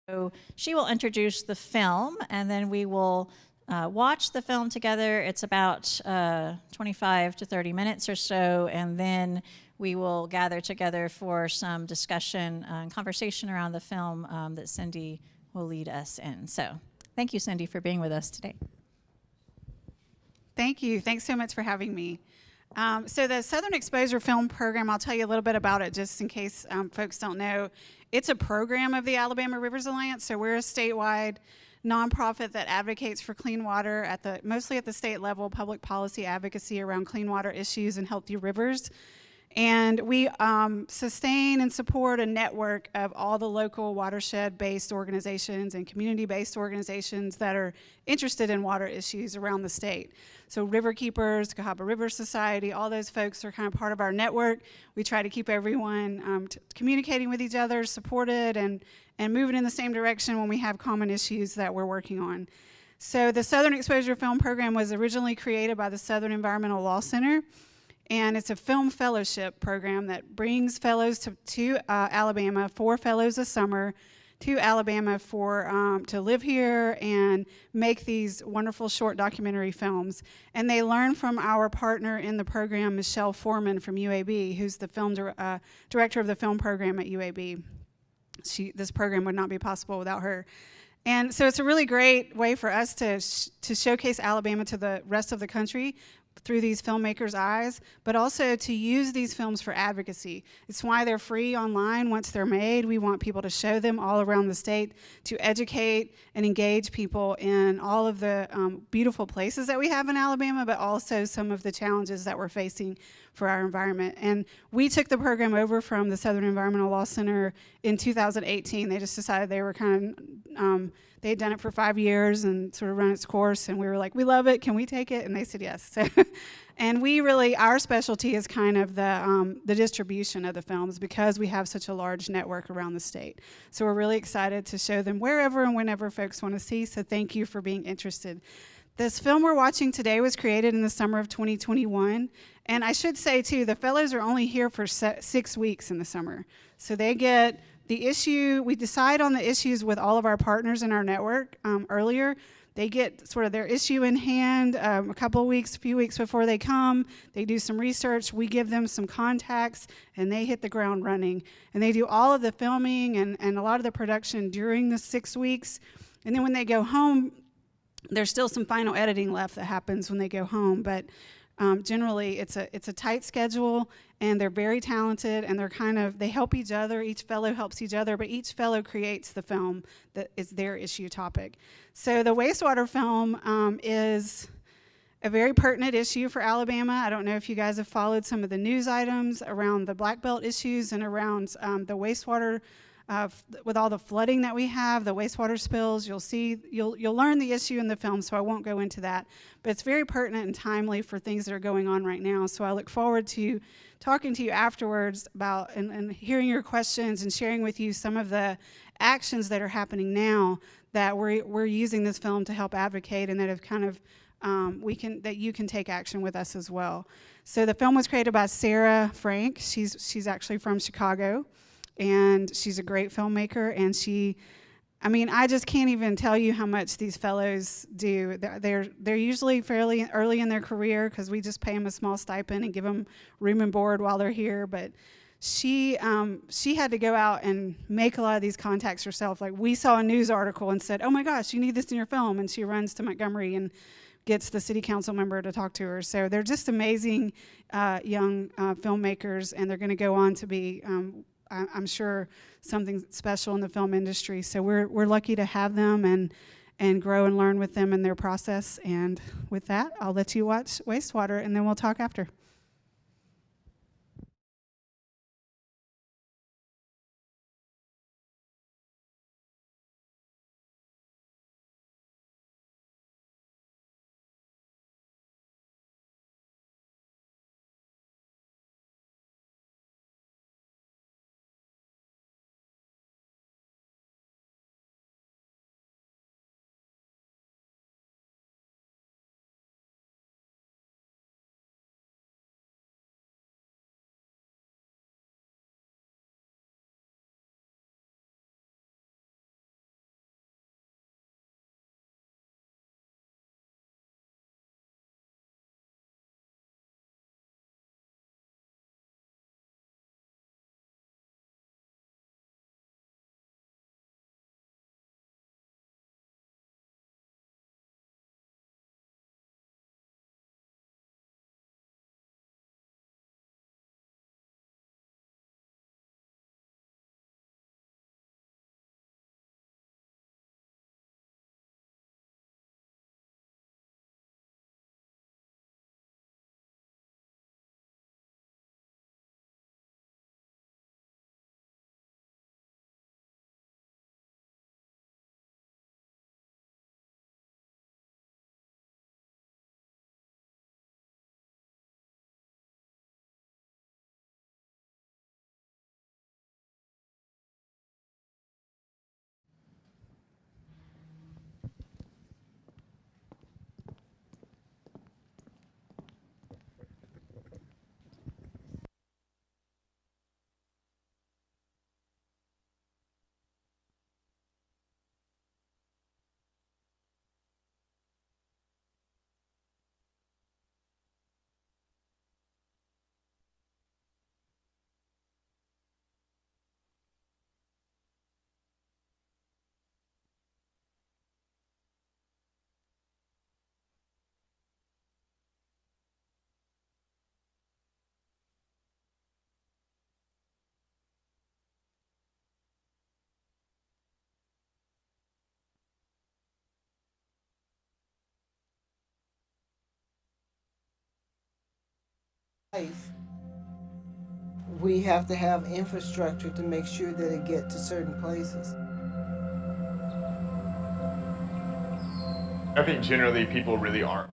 So she will introduce the film, and then we will watch the film together. It's about 25 to 30 minutes or so, and then we will gather together for some discussion and conversation around the film that Cindy will lead us in. So thank you, Cindy, for being with us today. Thank you. Thanks so much for having me. So the Southern Exposure Film Program, I'll tell you a little bit about it just in case folks don't know. It's a program of the Alabama Rivers Alliance, so we're a statewide nonprofit that advocates for clean water mostly at the state level, public policy advocacy around clean water issues and healthy rivers. And we sustain and support a network of all the local watershed-based organizations and community-based organizations that are interested in water issues around the state. So River Keepers, Cahaba River Society, all those folks are kind of part of our network. We try to keep everyone communicating with each other, supported, and moving in the same direction when we have common issues that we're working on. So the Southern Exposure Film Program was originally created by the Southern Environmental Law Center. And it's a film fellowship program that brings fellows to Alabama, 4 fellows a summer to Alabama to live here and make these wonderful short documentary films. And they learn from our partner in the program, Michelle Foreman from UAB, who's the film director of the film program at UAB. This program would not be possible without her. And so it's a really great way for us to showcase Alabama to the rest of the country through these filmmakers' eyes, but also to use these films for advocacy. It's why they're free online once they're made. We want people to show them all around the state to educate and engage people in all of the beautiful places that we have in Alabama, but also some of the challenges that we're facing for our environment. And we took the program over from the Southern Environmental Law Center in 2018. They just decided they were they had done it for 5 years and sort of run its course, and we were like, we love it, can we take it? And they said yes. So, and our specialty is kind of the distribution of the films because we have such a large network around the state. So we're really excited to show them wherever and whenever folks want to see, so thank you for being interested. This film we're watching today was created in the summer of 2021, and I should say too, the fellows are only here for 6 weeks in the summer. So they get we decide on the issues with all of our partners in our network earlier. They get sort of their issue in hand a few weeks before they come. They do some research. We give them some contacts, and they hit the ground running. And they do all of the filming and a lot of the production during the 6 weeks. And then when they go home, there's still some final editing left that happens when they go home. But generally, it's a tight schedule, and they're very talented, and they help each other. Each fellow helps each other, but each fellow creates the film that is their issue topic. So the wastewater film is a very pertinent issue for Alabama. I don't know if you guys have followed some of the news items around the Black Belt issues and around the wastewater. With all the flooding that we have, the wastewater spills, you'll learn the issue in the film, so I won't go into that. But it's very pertinent and timely for things that are going on right now. So I look forward to talking to you afterwards about and hearing your questions and sharing with you some of the actions that are happening now that we're using this film to help advocate, and that have kind of that you can take action with us as well. So the film was created by Sarah Frank. She's actually from Chicago. And she's a great filmmaker, and I just can't even tell you how much these fellows do. They're usually fairly early in their career because we just pay them a small stipend and give them room and board while they're here. But she had to go out and make a lot of these contacts herself. Like, we saw a news article and said, oh my gosh, you need this in your film, and she runs to Montgomery and gets the city council member to talk to her. So they're just amazing young filmmakers, and they're going to go on to be I'm sure something special in the film industry. So we're lucky to have them and grow and learn with them in their process. And with that, I'll let you watch Wastewater, and then we'll talk after. life, we have to have infrastructure to make sure that it gets to certain places. I think generally people really aren't.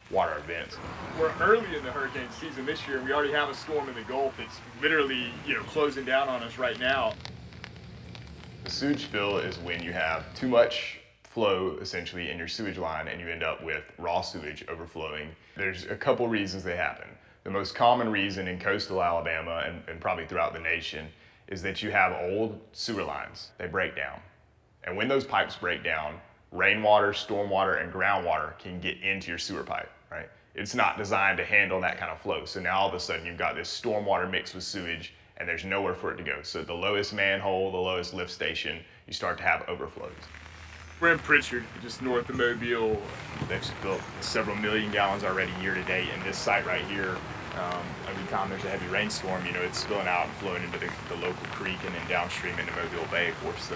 Water events. We're early in the hurricane season this year, and we already have a storm in the Gulf that's literally, closing down on us right now. The sewage spill is when you have too much flow essentially in your sewage line and you end up with raw sewage overflowing. There's a couple reasons they happen. The most common reason in coastal Alabama and probably throughout the nation is that you have old sewer lines. They break down. And when those pipes break down, rainwater, stormwater, and groundwater can get into your sewer pipe, right? It's not designed to handle that kind of flow. So now all of a sudden you've got this stormwater mixed with sewage and there's nowhere for it to go. So the lowest manhole, the lowest lift station, you start to have overflows. We're in Pritchard, just north of Mobile. They've spilled several million gallons already year to date. And this site right here, every time there's a heavy rainstorm, it's spilling out and flowing into the local creek and then downstream into Mobile Bay, of course. So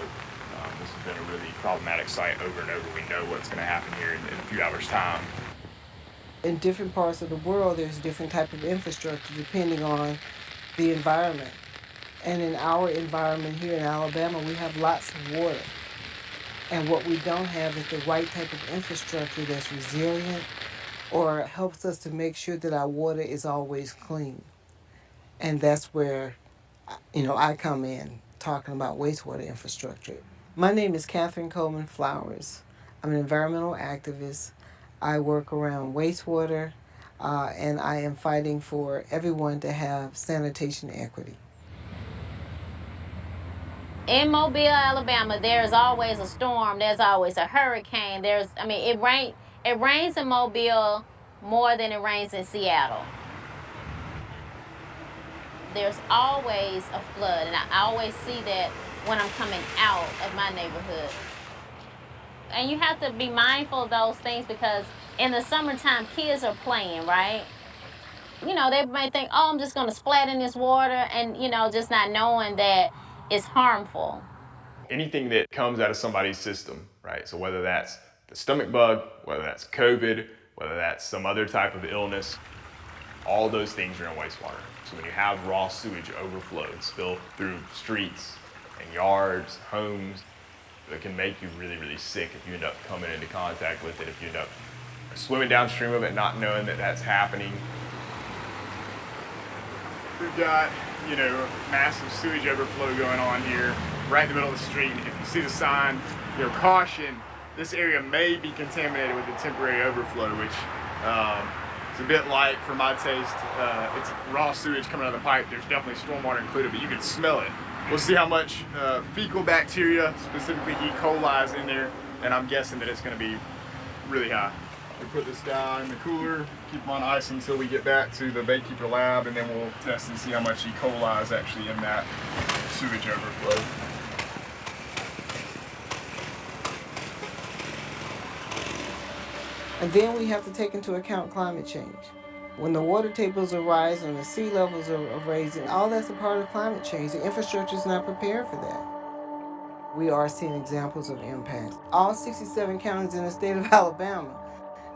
this has been a really problematic site over and over. We know what's going to happen here in a few hours' time. In different parts of the world, there's different type of infrastructure depending on the environment. And in our environment here in Alabama, we have lots of water. And what we don't have is the right type of infrastructure that's resilient or helps us to make sure that our water is always clean. And that's where, I come in talking about wastewater infrastructure. My name is Catherine Coleman Flowers. I'm an environmental activist. I work around wastewater, and I am fighting for everyone to have sanitation equity. In Mobile, Alabama, there's always a storm. There's always a hurricane. It rains in Mobile more than it rains in Seattle. There's always a flood, and I always see that when I'm coming out of my neighborhood. And you have to be mindful of those things because in the summertime, kids are playing, right? They may think, oh, I'm just going to splat in this water and, just not knowing that it's harmful. Anything that comes out of somebody's system, right? So whether that's the stomach bug, whether that's COVID, whether that's some other type of illness, all those things are in wastewater. So when you have raw sewage overflow and spill through streets and yards, homes, it can make you really, really sick if you end up coming into contact with it, if you end up swimming downstream of it, not knowing that that's happening. We've got, massive sewage overflow going on here, right in the middle of the street. If you see the sign, caution, this area may be contaminated with a temporary overflow, which is a bit light for my taste. It's raw sewage coming out of the pipe. There's definitely stormwater included, but you can smell it. We'll see how much fecal bacteria, specifically E. coli, is in there, and I'm guessing that it's going to be really high. We put this down in the cooler, keep them on ice until we get back to the Baykeeper lab, and then we'll test and see how much E. coli is actually in that sewage overflow. And then we have to take into account climate change. When the water tables are rising, the sea levels are rising, all that's a part of climate change. The infrastructure is not prepared for that. We are seeing examples of impacts. All 67 counties in the state of Alabama.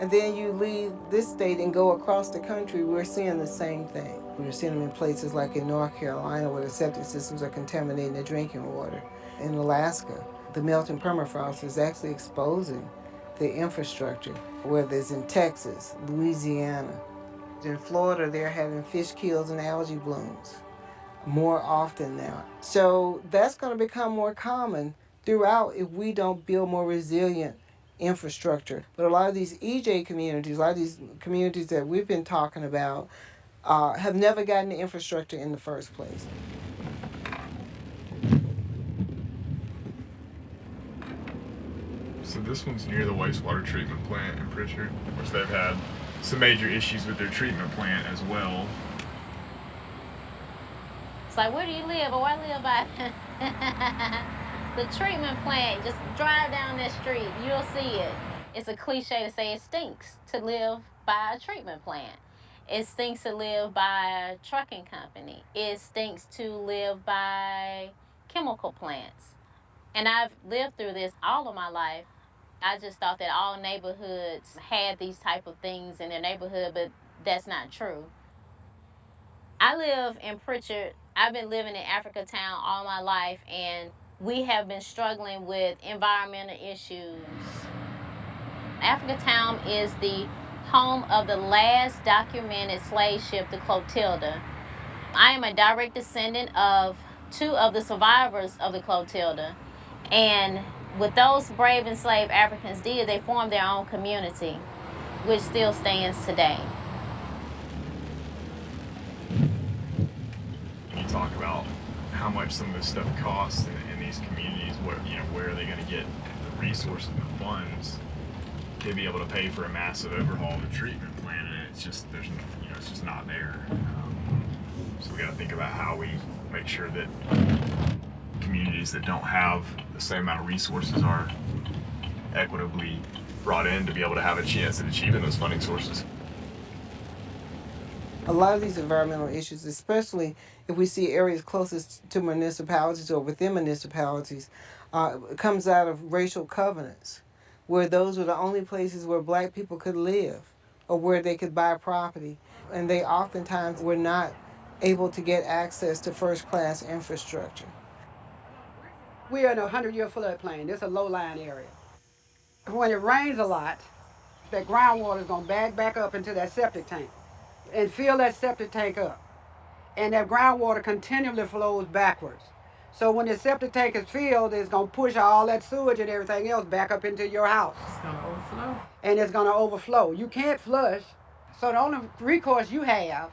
And then you leave this state and go across the country, we're seeing the same thing. We're seeing them in places like in North Carolina where the septic systems are contaminating the drinking water. In Alaska, the melting permafrost is actually exposing the infrastructure, whether it's in Texas, Louisiana. In Florida, they're having fish kills and algae blooms more often now. So that's going to become more common throughout if we don't build more resilient infrastructure. But a lot of these EJ communities, a lot of these communities that we've been talking about, have never gotten the infrastructure in the first place. So this one's near the wastewater treatment plant in Pritchard, which they've had some major issues with their treatment plant as well. It's like, where do you live? Oh, I live by the treatment plant. Just drive down that street, you'll see it. It's a cliche to say it stinks to live by a treatment plant. It stinks to live by a trucking company. It stinks to live by chemical plants. And I've lived through this all of my life. I just thought that all neighborhoods had these type of things in their neighborhood, but that's not true. I live in Pritchard. I've been living in Africa Town all my life, and we have been struggling with environmental issues. Africa Town is the home of the last documented slave ship, the Clotilda. I am a direct descendant of 2 of the survivors of the Clotilda. And what those brave enslaved Africans did, they formed their own community, which still stands today. You talk about how much some of this stuff costs in these communities, where are they going to get the resources and the funds to be able to pay for a massive overhaul of the treatment plant, and it's just it's just not there. So we got to think about how we make sure that communities that don't have the same amount of resources are equitably brought in to be able to have a chance at achieving those funding sources. A lot of these environmental issues, especially if we see areas closest to municipalities or within municipalities, comes out of racial covenants, where those were the only places where black people could live or where they could buy property. And they oftentimes were not able to get access to first-class infrastructure. We are in a 100-year floodplain. This is a low-lying area. When it rains a lot, that groundwater is going to back up into that septic tank and fill that septic tank up. And that groundwater continually flows backwards. So when the septic tank is filled, it's going to push all that sewage and everything else back up into your house. It's going to overflow. And it's going to overflow. You can't flush. So the only recourse you have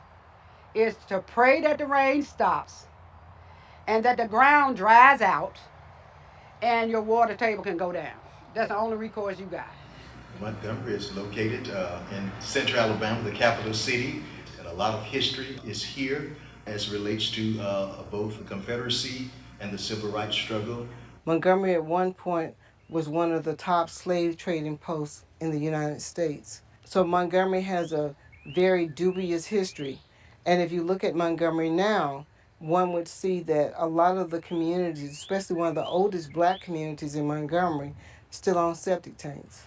is to pray that the rain stops and that the ground dries out and your water table can go down. That's the only recourse you got. Montgomery is located in central Alabama, the capital city, and a lot of history is here as it relates to both the Confederacy and the Civil Rights struggle. Montgomery at one point was one of the top slave trading posts in the United States. So Montgomery has a very dubious history. And if you look at Montgomery now, one would see that a lot of the communities, especially one of the oldest black communities in Montgomery, still own septic tanks.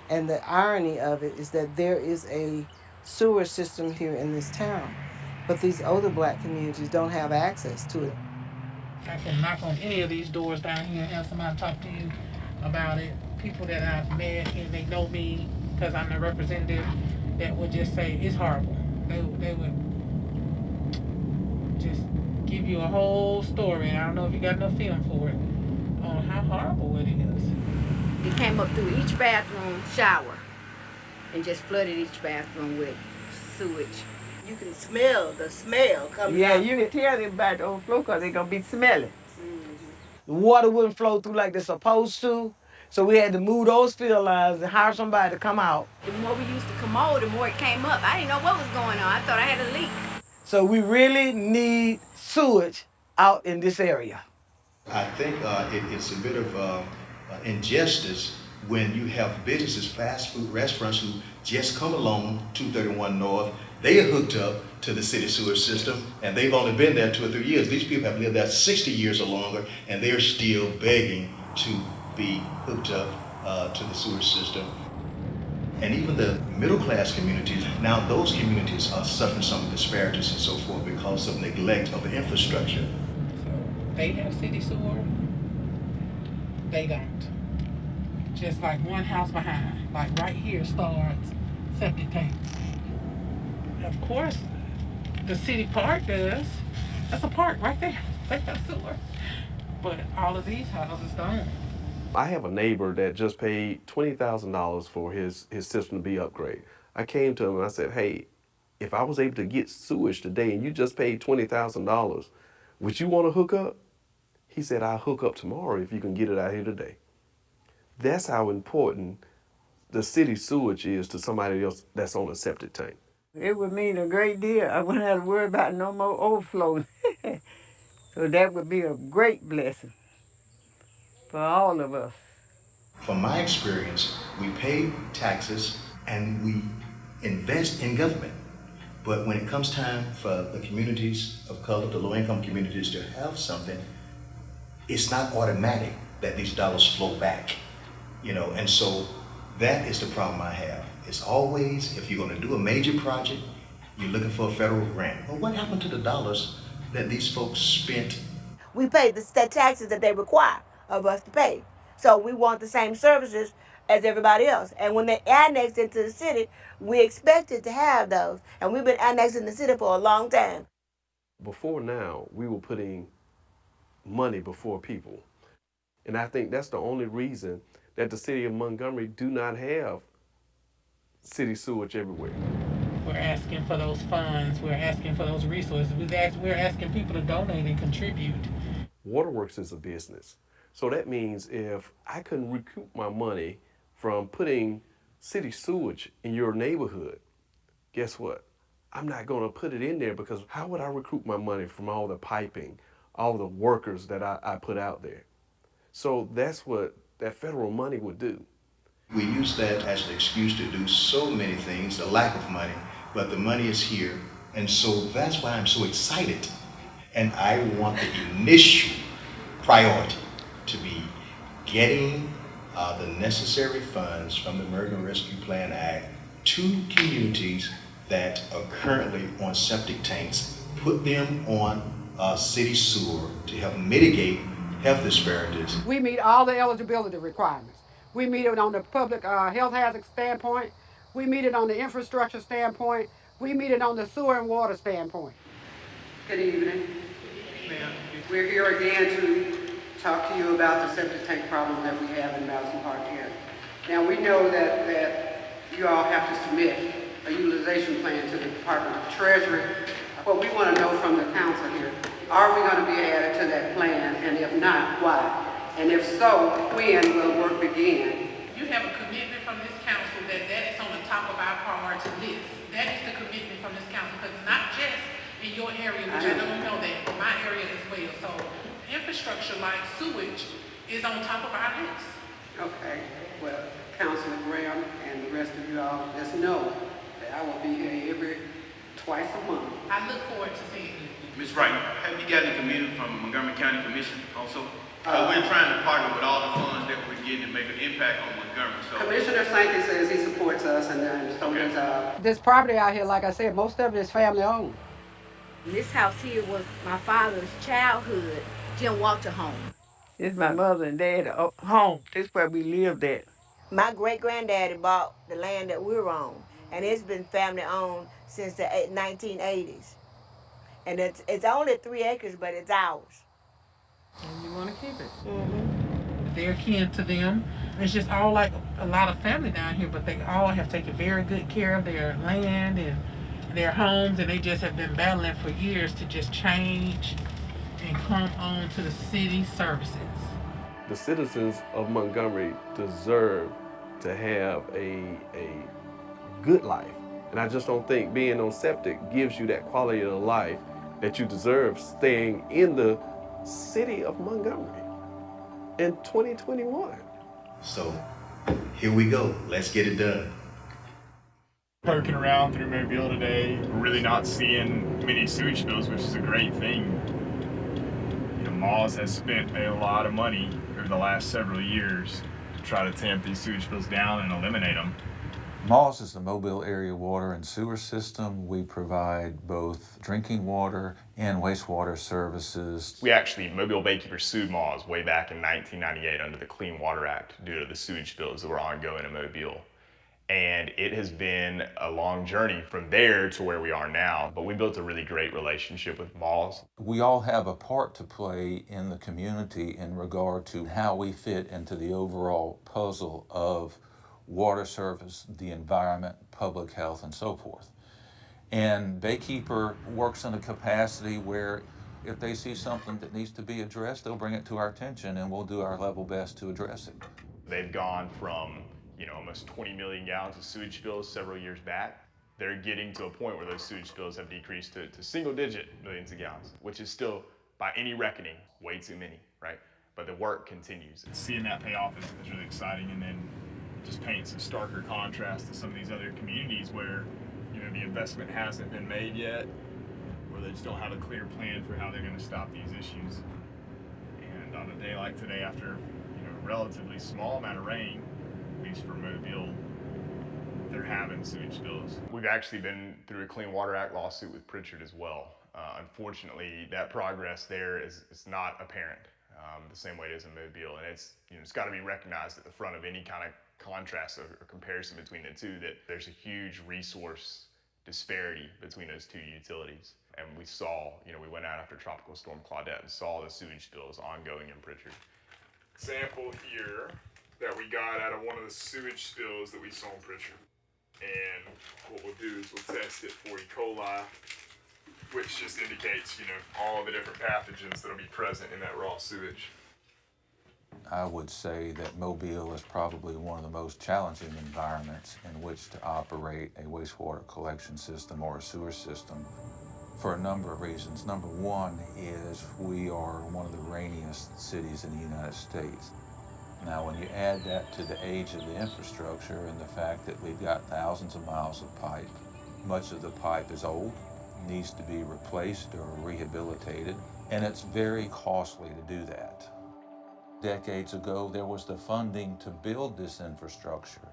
And the irony of it is that there is a sewer system here in this town, but these older black communities don't have access to it. I can knock on any of these doors down here and have somebody talk to you about it. People that I've met and they know me because I'm the representative that would just say it's horrible. They would just give you a whole story. I don't know if you got enough film for it on how horrible it is. It came up through each bathroom shower and just flooded each bathroom with sewage. You can smell the smell coming out. You can tell them about the overflow because they're going to be smelling. The water wouldn't flow through like they're supposed to, so we had to move those field lines and hire somebody to come out. The more we used the commode, the more it came up. I didn't know what was going on. I thought I had a leak. So we really need sewage out in this area. I think it's a bit of injustice when you have businesses, fast food restaurants who just come along 231 North, they are hooked up to the city sewer system, and they've only been there 2 or 3 years. These people have lived there 60 years or longer, and they're still begging to be hooked up to the sewer system. And even the middle-class communities, now those communities are suffering some disparities and so forth because of neglect of the infrastructure. So they have city sewer, they don't. Just like one house behind, like right here starts septic tanks. Of course, the city park does. That's a park right there. They have sewer. But all of these houses don't. I have a neighbor that just paid $20,000 for his system to be upgraded. I came to him and I said, hey, if I was able to get sewage today and you just paid $20,000, would you want to hook up? He said, I'll hook up tomorrow if you can get it out here today. That's how important the city sewage is to somebody else that's on a septic tank. It would mean a great deal. I wouldn't have to worry about no more overflow. So that would be a great blessing for all of us. From my experience, we pay taxes and we invest in government. But when it comes time for the communities of color, the low-income communities to have something, it's not automatic that these dollars flow back, you know, and so that is the problem I have. It's always, if you're going to do a major project, you're looking for a federal grant. Well, what happened to the dollars that these folks spent? We pay the state taxes that they require of us to pay. So we want the same services as everybody else. And when they annexed into the city, we expected to have those. And we've been annexed in the city for a long time. Before now, we were putting money before people. And I think that's the only reason that the city of Montgomery do not have city sewage everywhere. We're asking for those funds. We're asking for those resources. We're asking people to donate and contribute. Waterworks is a business. So that means if I can recoup my money from putting city sewage in your neighborhood, guess what? I'm not going to put it in there because how would I recoup my money from all the piping, all the workers that I put out there? So that's what that federal money would do. We use that as an excuse to do so many things, the lack of money, but the money is here. And so that's why I'm so excited. And I want the initial priority to be getting the necessary funds from the American Rescue Plan Act to communities that are currently on septic tanks, put them on city sewer to help mitigate health disparities. We meet all the eligibility requirements. We meet it on the public health hazard standpoint. We meet it on the infrastructure standpoint. We meet it on the sewer and water standpoint. Good evening. Ma'am. We're here again to talk to you about the septic tank problem that we have in Madison Park here. Now we know that you all have to submit a utilization plan to the Department of Treasury. What we want to know from the council here, are we going to be added to that plan, and if not, why? And if so, when will work begin? You have a commitment from this council that is on the top of our priority list. That is the commitment from this council, because it's not just in your area, which I know you know that, but my area as well. So infrastructure like sewage is on top of our list. Okay, well, Councilor Graham and the rest of you all, just know that I will be here twice a month. I look forward to seeing you. Ms. Wright, have you got any commitment from Montgomery County Commission also? We're trying to partner with all the funds that we're getting to make an impact on Montgomery. So Commissioner Sankey says he supports us, and so does this property out here, like I said, most of it is family owned. This house here was my father's childhood, Jim Walter home. This is my mother and dad home. This is where we lived at. My great-granddaddy bought the land that we're on, and it's been family owned since the 1980s. And it's only 3 acres, but it's ours. And you want to keep it. Mm-hmm. They're kin to them. It's just all like a lot of family down here, but they all have taken very good care of their land and their homes, and they just have been battling for years to just change and come on to the city services. The citizens of Montgomery deserve to have a good life. And I just don't think being on septic gives you that quality of life that you deserve staying in the city of Montgomery in 2021. So Here we go. Let's get it done. Poking around through Mobile today, we're really not seeing many sewage spills, which is a great thing. You know, Moz has spent a lot of money over the last several years to try to tamp these sewage spills down and eliminate them. Moz is the Mobile Area Water and Sewer System. We provide both drinking water and wastewater services. We actually, Mobile Baykeepers sued Moz way back in 1998 under the Clean Water Act due to the sewage spills that were ongoing in Mobile. And it has been a long journey from there to where we are now, but we built a really great relationship with Moz. We all have a part to play in the community in regard to how we fit into the overall puzzle of water service, the environment, public health, and so forth. And Baykeeper works in a capacity where if they see something that needs to be addressed, they'll bring it to our attention and we'll do our level best to address it. They've gone from, you know, almost 20 million gallons of sewage spills several years back. They're getting to a point where those sewage spills have decreased to single-digit millions of gallons, which is still, by any reckoning, way too many, right? But the work continues. Seeing that pay off is really exciting, and then just paints a starker contrast to some of these other communities where, you know, the investment hasn't been made yet, where they just don't have a clear plan for how they're going to stop these issues. And on a day like today, after, you know, a relatively small amount of rain, at least for Mobile, they're having sewage spills. We've actually been through a Clean Water Act lawsuit with Pritchard as well. Unfortunately, that progress there is not apparent the same way it is in Mobile, and it's, you know, it's got to be recognized at the front of any kind of contrast or comparison between the two that there's a huge resource disparity between those two utilities. And we saw, you know, we went out after Tropical Storm Claudette and saw the sewage spills ongoing in Pritchard. Sample here that we got out of one of the sewage spills that we saw in Pritchard. And what we'll do is we'll test it for E. coli, which just indicates, you know, all the different pathogens that'll be present in that raw sewage. I would say that Mobile is probably one of the most challenging environments in which to operate a wastewater collection system or a sewer system for a number of reasons. Number one is we are one of the rainiest cities in the United States. Now, when you add that to the age of the infrastructure and the fact that we've got thousands of miles of pipe, much of the pipe is old, needs to be replaced or rehabilitated, and it's very costly to do that. Decades ago, there was the funding to build this infrastructure,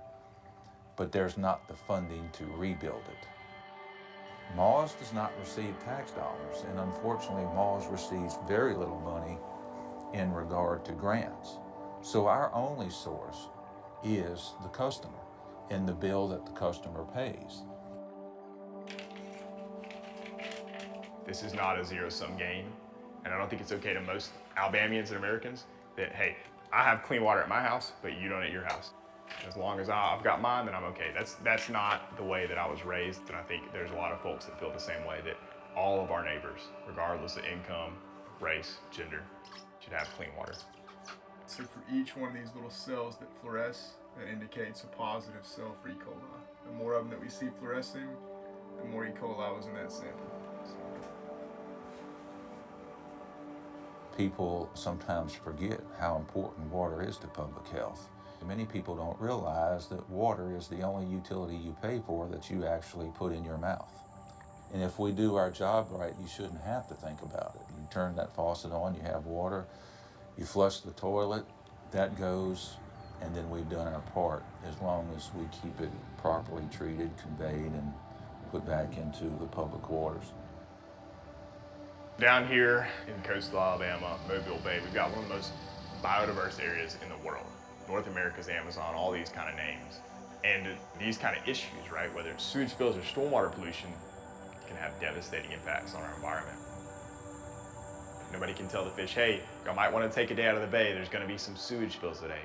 but there's not the funding to rebuild it. Moz does not receive tax dollars, and unfortunately, Moz receives very little money in regard to grants. So our only source is the customer and the bill that the customer pays. This is not a zero-sum game, and I don't think it's okay to most Alabamians and Americans that, hey, I have clean water at my house, but you don't at your house. As long as I've got mine, then I'm okay. That's not the way that I was raised, and I think there's a lot of folks that feel the same way, that all of our neighbors, regardless of income, race, gender, should have clean water. So for each one of these little cells that fluoresce, that indicates a positive cell for E. coli. The more of them that we see fluorescing, the more E. coli was in that sample. People sometimes forget how important water is to public health. Many people don't realize that water is the only utility you pay for that you actually put in your mouth. And if we do our job right, you shouldn't have to think about it. You turn that faucet on, you have water, you flush the toilet, that goes, and then we've done our part, as long as we keep it properly treated, conveyed, and put back into the public waters. Down here in coastal Alabama, Mobile Bay, we've got one of the most biodiverse areas in the world. North America's Amazon, all these kind of names. And these kind of issues, right, whether it's sewage spills or stormwater pollution, can have devastating impacts on our environment. Nobody can tell the fish, hey, y'all might want to take a day out of the bay, there's going to be some sewage spills today.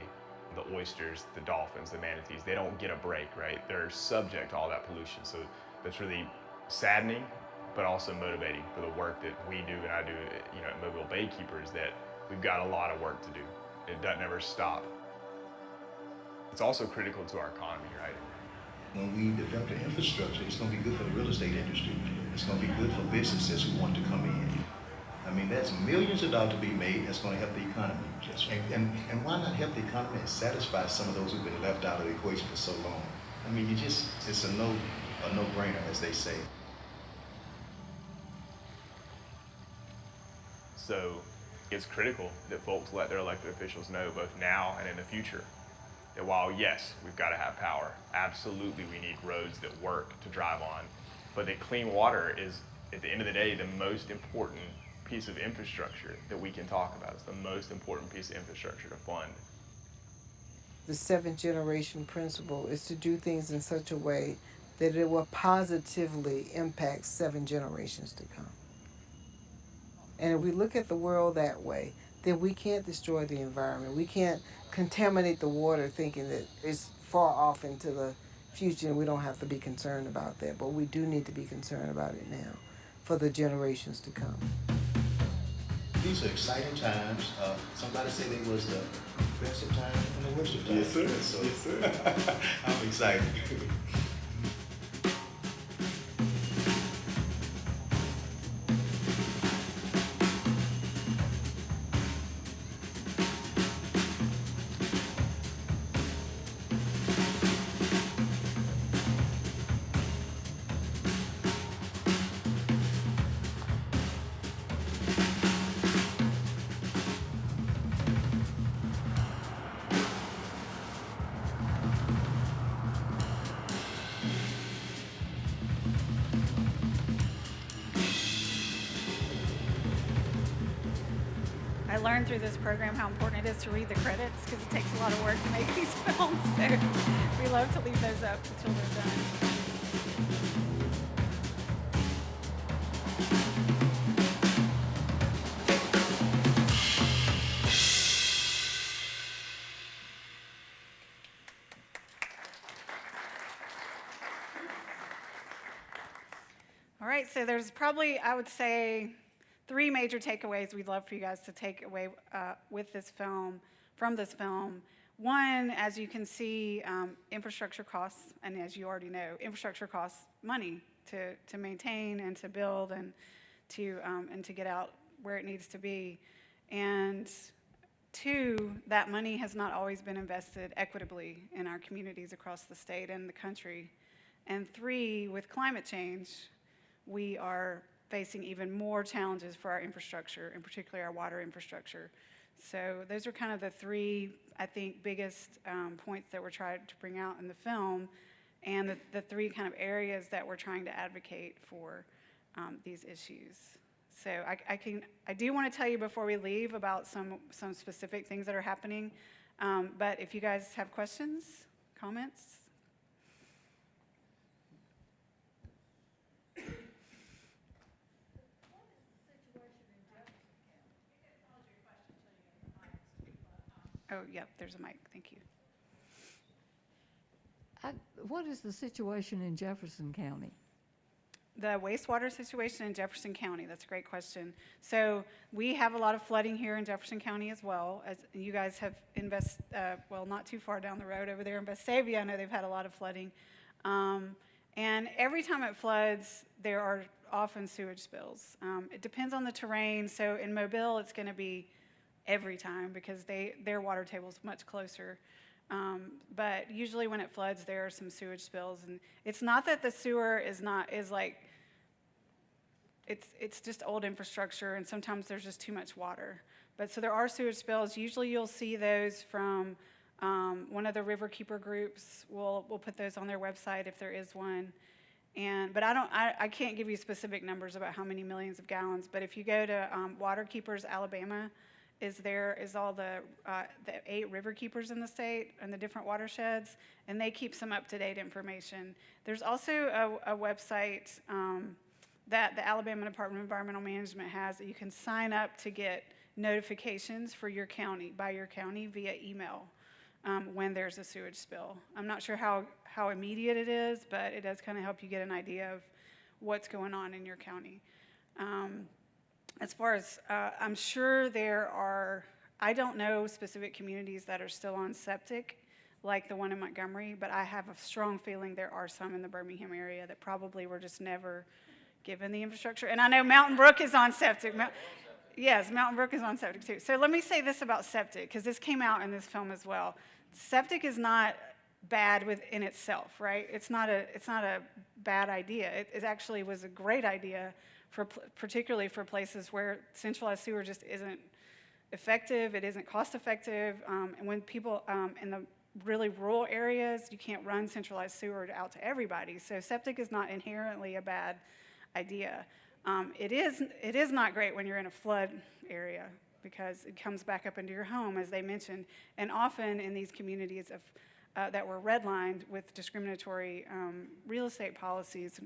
The oysters, the dolphins, the manatees, they don't get a break, right? They're subject to all that pollution. So that's really saddening, but also motivating for the work that we do and I do, you know, at Mobile Baykeepers, that we've got a lot of work to do. It doesn't ever stop. It's also critical to our economy, right? When we develop the infrastructure, it's going to be good for the real estate industry. It's going to be good for businesses who want to come in. I mean, there's millions of dollars to be made that's going to help the economy. And why not help the economy and satisfy some of those who've been left out of the equation for so long? I mean, it's a no-brainer, as they say. So it's critical that folks let their elected officials know both now and in the future that while, yes, we've got to have power, absolutely we need roads that work to drive on, but that clean water is, at the end of the day, the most important piece of infrastructure that we can talk about. It's the most important piece of infrastructure to fund. The seventh generation principle is to do things in such a way that it will positively impact 7 generations to come. And if we look at the world that way, then we can't destroy the environment. We can't contaminate the water thinking that it's far off into the future and we don't have to be concerned about that. But we do need to be concerned about it now for the generations to come. These are exciting times. Somebody said it was the best of times and the worst of times. Yes, sir. So, yes, sir. I'm excited. I learned through this program how important it is to read the credits because it takes a lot of work to make these films. So we love to leave those up until they're done. All right, so there's probably, I would say, 3 major takeaways we'd love for you guys to take away with this film, from this film. One, as you can see, infrastructure costs, and as you already know, infrastructure costs money to maintain and to build and to get out where it needs to be. And 2, that money has not always been invested equitably in our communities across the state and the country. And 3, with climate change, we are facing even more challenges for our infrastructure, and particularly our water infrastructure. So those are kind of the 3, I think, biggest points that we're trying to bring out in the film, and the 3 kind of areas that we're trying to advocate for these issues. So I do want to tell you before we leave about some specific things that are happening, but if you guys have questions, comments. Oh, yep, there's a mic. Thank you. What is the situation in Jefferson County? The wastewater situation in Jefferson County, that's a great question. So we have a lot of flooding here in Jefferson County as well. As you guys have well, not too far down the road over there in Vestavia, I know they've had a lot of flooding. And every time it floods, there are often sewage spills. It depends on the terrain. So in Mobile, it's going to be every time because their water table is much closer. But usually when it floods, there are some sewage spills, and it's not that the sewer is like, it's just old infrastructure, and sometimes there's just too much water. But so there are sewage spills. Usually you'll see those from one of the riverkeeper groups. We'll put those on their website if there is one. But I can't give you specific numbers about how many millions of gallons. But if you go to Waterkeepers Alabama, is all the 8 river keepers in the state and the different watersheds, and they keep some up-to-date information. There's also a website that the Alabama Department of Environmental Management has that you can sign up to get notifications for your county, by your county, via email when there's a sewage spill. I'm not sure how immediate it is, but it does kind of help you get an idea of what's going on in your county. As far as, I'm sure there are, I don't know specific communities that are still on septic, like the one in Montgomery, but I have a strong feeling there are some in the Birmingham area that probably were just never given the infrastructure. And I know Mountain Brook is on septic. Yes, Mountain Brook is on septic too. So let me say this about septic, because this came out in this film as well. Septic is not bad within itself, right? It's not a bad idea. It actually was a great idea, particularly for places where centralized sewer just isn't effective, it isn't cost effective, and when people in the really rural areas, you can't run centralized sewer out to everybody. So septic is not inherently a bad idea. It is not great when you're in a flood area because it comes back up into your home, as they mentioned, and often in these communities that were redlined with discriminatory real estate policies,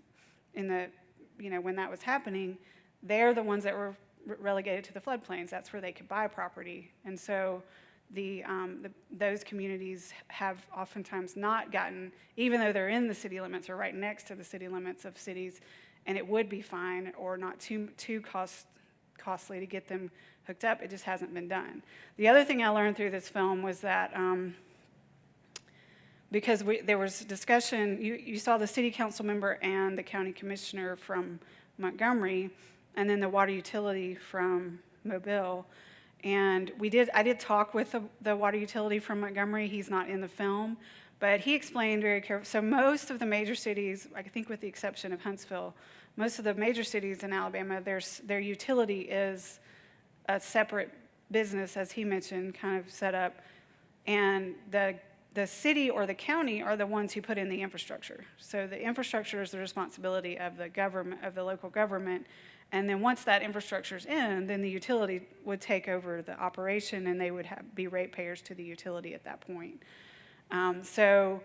when that was happening, they're the ones that were relegated to the floodplains. That's where they could buy property, and so those communities have oftentimes not gotten, even though they're in the city limits or right next to the city limits of cities, and it would be fine or not too costly to get them hooked up. It just hasn't been done. The other thing I learned through this film was that because there was discussion, you saw the city council member and the county commissioner from Montgomery, and then the water utility from Mobile. And I did talk with the water utility from Montgomery. He's not in the film, but he explained very carefully. So most of the major cities, I think with the exception of Huntsville, most of the major cities in Alabama, their utility is a separate business, as he mentioned, kind of set up. And the city or the county are the ones who put in the infrastructure. So the infrastructure is the responsibility of the government, of the local government. And then once that infrastructure is in, then the utility would take over the operation, and they would be ratepayers to the utility at that point. So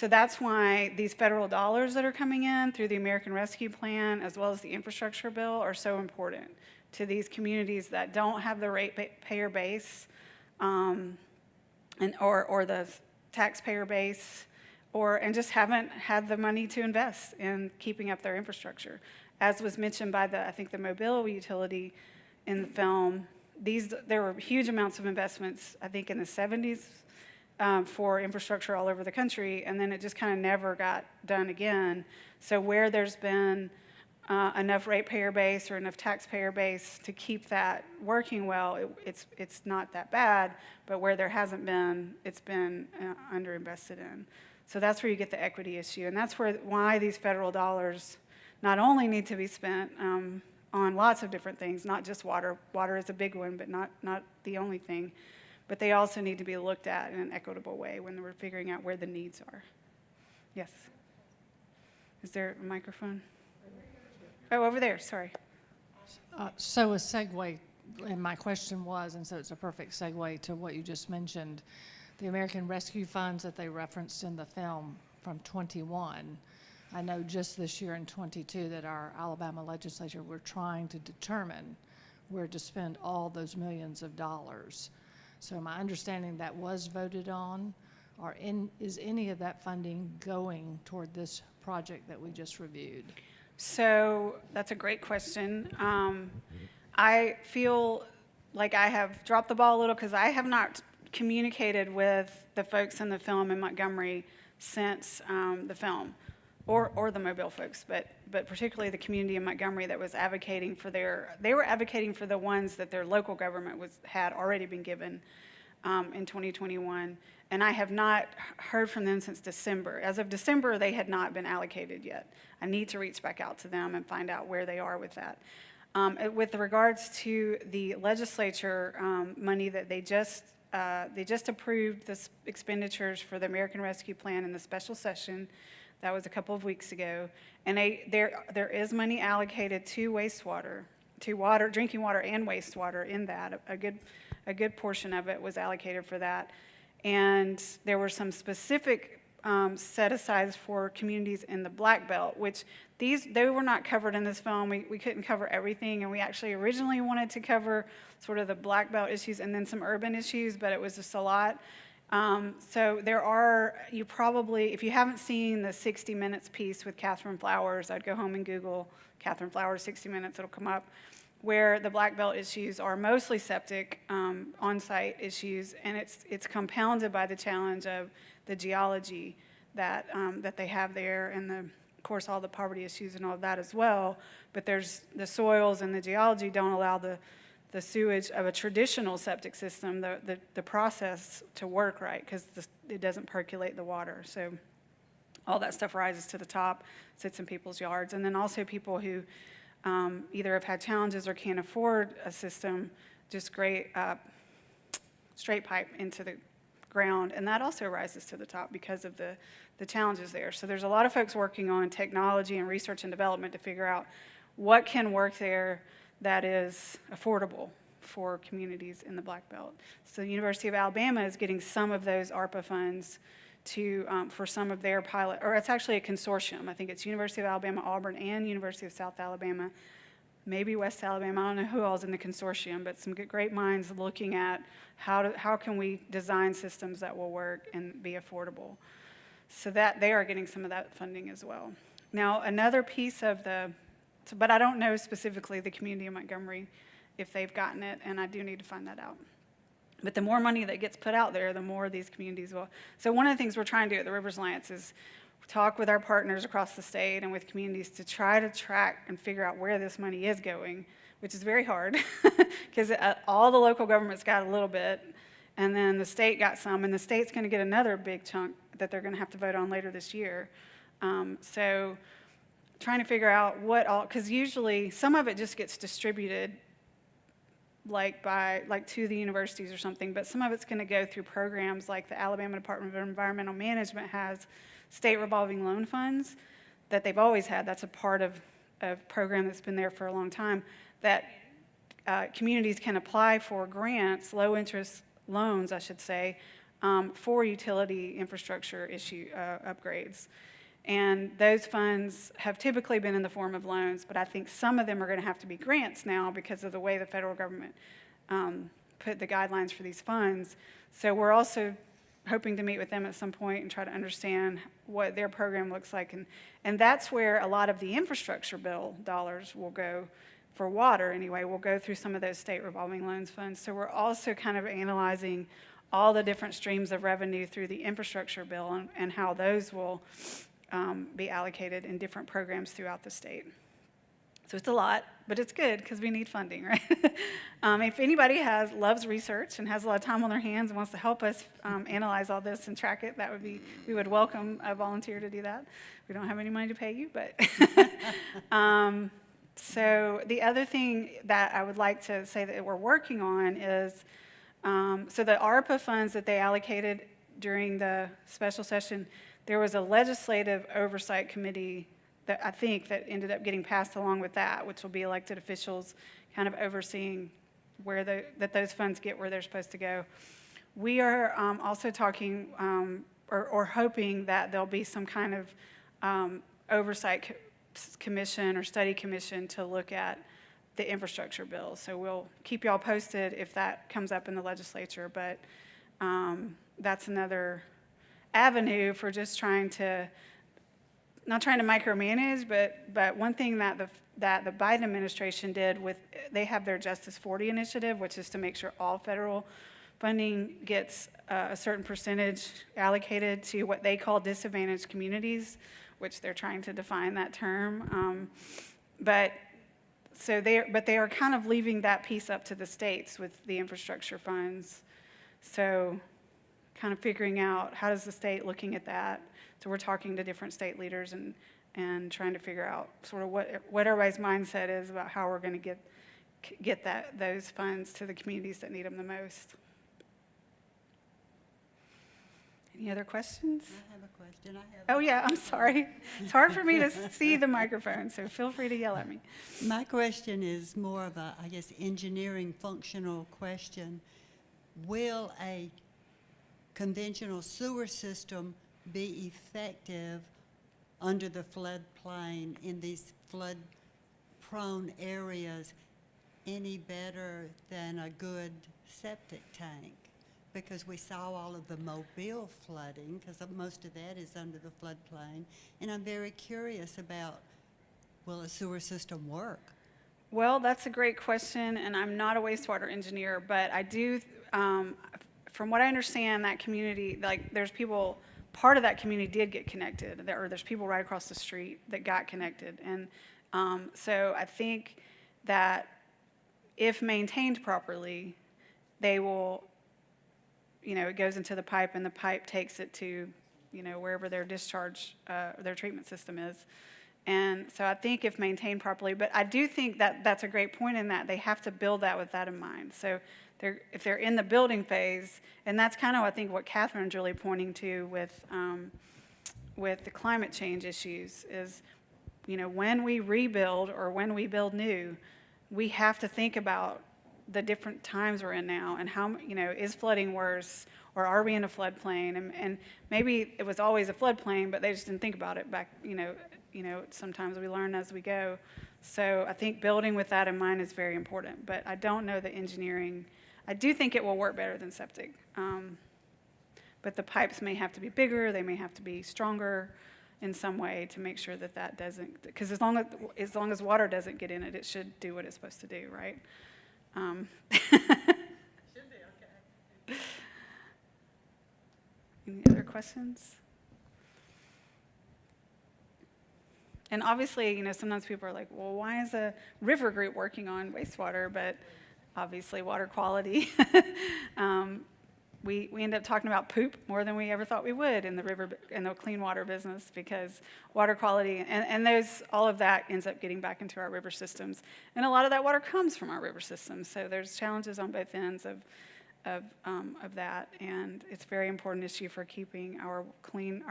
that's why these federal dollars that are coming in through the American Rescue Plan, as well as the infrastructure bill, are so important to these communities that don't have the ratepayer base, or the taxpayer base, and just haven't had the money to invest in keeping up their infrastructure. As was mentioned by I think the Mobile utility in the film, there were huge amounts of investments, I think in the 70s, for infrastructure all over the country, and then it just kind of never got done again. So where there's been enough ratepayer base or enough taxpayer base to keep that working well, it's not that bad, but where there hasn't been, it's been underinvested in. So that's where you get the equity issue, and that's why these federal dollars not only need to be spent on lots of different things, not just water. Water is a big one, but not the only thing. But they also need to be looked at in an equitable way when we're figuring out where the needs are. Yes. Is there a microphone? Oh, over there, sorry. So a segue, and my question was, and so it's a perfect segue to what you just mentioned, the American Rescue Funds that they referenced in the film from 21. I know just this year in 22 that our Alabama legislature were trying to determine where to spend all those millions of dollars. So my understanding that was voted on, or is any of that funding going toward this project that we just reviewed? So that's a great question. I feel like I have dropped the ball a little because I have not communicated with the folks in the film in Montgomery since the film, or the Mobile folks, but particularly the community in Montgomery that was advocating for they were advocating for the ones that their local government had already been given in 2021. And I have not heard from them since December. As of December, they had not been allocated yet. I need to reach back out to them and find out where they are with that. With regards to the legislature money that they just approved the expenditures for the American Rescue Plan in the special session. That was a couple of weeks ago. And there is money allocated to wastewater, to water, drinking water and wastewater in that. A good portion of it was allocated for that. And there were some specific set-asides for communities in the Black Belt, which they were not covered in this film. We couldn't cover everything, and we actually originally wanted to cover sort of the Black Belt issues and then some urban issues, but it was just a lot. So you probably, if you haven't seen the 60 Minutes piece with Catherine Flowers, I'd go home and Google Catherine Flowers 60 Minutes, it'll come up, where the Black Belt issues are mostly septic on-site issues, and it's compounded by the challenge of the geology that they have there, and of course all the poverty issues and all of that as well. But there's the soils and the geology don't allow the sewage of a traditional septic system, the process to work right, because it doesn't percolate the water. So all that stuff rises to the top, sits in people's yards. And then also people who either have had challenges or can't afford a system, just straight pipe into the ground, and that also rises to the top because of the challenges there. So there's a lot of folks working on technology and research and development to figure out what can work there that is affordable for communities in the Black Belt. So the University of Alabama is getting some of those ARPA funds for some of their pilot, or it's actually a consortium. I think it's University of Alabama, Auburn, and University of South Alabama, maybe West Alabama. I don't know who all's in the consortium, but some great minds looking at how can we design systems that will work and be affordable. So that they are getting some of that funding as well. Now, another piece of but I don't know specifically the community of Montgomery if they've gotten it, and I do need to find that out. But the more money that gets put out there, the more these communities will. So one of the things we're trying to do at the Rivers Alliance is talk with our partners across the state and with communities to try to track and figure out where this money is going, which is very hard because all the local governments got a little bit, and then the state got some, and the state's going to get another big chunk that they're going to have to vote on later this year. So trying to figure out what all, because usually some of it just gets distributed like to the universities or something, but some of it's going to go through programs like the Alabama Department of Environmental Management has state revolving loan funds that they've always had. That's a part of a program that's been there for a long time, that communities can apply for grants, low interest loans, I should say, for utility infrastructure upgrades. And those funds have typically been in the form of loans, but I think some of them are going to have to be grants now because of the way the federal government put the guidelines for these funds. So we're also hoping to meet with them at some point and try to understand what their program looks like. And that's where a lot of the infrastructure bill dollars will go, for water anyway, will go through some of those state revolving loans funds. So we're also kind of analyzing all the different streams of revenue through the infrastructure bill and how those will be allocated in different programs throughout the state. So it's a lot, but it's good because we need funding, right? If anybody loves research and has a lot of time on their hands and wants to help us analyze all this and track it, we would welcome a volunteer to do that. We don't have any money to pay you, but. So the other thing that I would like to say that we're working on is, so the ARPA funds that they allocated during the special session, there was a legislative oversight committee that I think that ended up getting passed along with that, which will be elected officials kind of overseeing that those funds get where they're supposed to go. We are also talking or hoping that there'll be some kind of oversight commission or study commission to look at the infrastructure bill. So we'll keep y'all posted if that comes up in the legislature, but that's another avenue for just not trying to micromanage, but one thing that the Biden administration did they have their Justice 40 initiative, which is to make sure all federal funding gets a certain percentage allocated to what they call disadvantaged communities, which they're trying to define that term. But they are kind of leaving that piece up to the states with the infrastructure funds. So kind of figuring out how does the state looking at that. So we're talking to different state leaders and trying to figure out sort of what everybody's mindset is about how we're going to get those funds to the communities that need them the most. Any other questions? I have a question. Oh yeah, I'm sorry. It's hard for me to see the microphone, so feel free to yell at me. My question is more of a, I guess, engineering functional question. Will a conventional sewer system be effective under the floodplain in these flood-prone areas any better than a good septic tank? Because we saw all of the Mobile flooding, because most of that is under the floodplain, and I'm very curious about, will a sewer system work? Well, that's a great question, and I'm not a wastewater engineer, but I do, from what I understand, that community, like there's people, part of that community did get connected, or there's people right across the street that got connected. And so I think that if maintained properly, they will, it goes into the pipe, and the pipe takes it to, wherever their discharge, their treatment system is. And so I think if maintained properly, but I do think that that's a great point in that they have to build that with that in mind. So if they're in the building phase, and that's kind of, I think, what Catherine's really pointing to with the climate change issues is, when we rebuild or when we build new, we have to think about the different times we're in now and how, is flooding worse, or are we in a floodplain? And maybe it was always a floodplain, but they just didn't think about it back, sometimes we learn as we go. So I think building with that in mind is very important, but I don't know the engineering. I do think it will work better than septic, but the pipes may have to be bigger, they may have to be stronger in some way to make sure that that doesn't, because as long as water doesn't get in it, it should do what it's supposed to do, right? Should be okay. Any other questions? And obviously, sometimes people are like, well, why is a river group working on wastewater? But obviously, water quality. We end up talking about poop more than we ever thought we would in the clean water business, because water quality and all of that ends up getting back into our river systems, and a lot of that water comes from our river systems. So there's challenges on both ends of that, and it's a very important issue for keeping our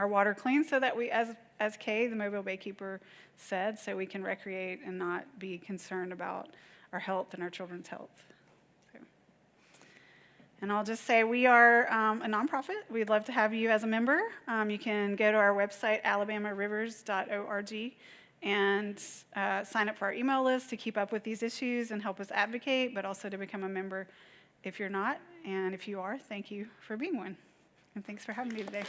water clean, so that we, as Kay, the Mobile Baykeeper, said, so we can recreate and not be concerned about our health and our children's health. And I'll just say we are a nonprofit. We'd love to have you as a member. You can go to our website, alabamarivers.org, and sign up for our email list to keep up with these issues and help us advocate, but also to become a member if you're not. And if you are, thank you for being one. And thanks for having me today.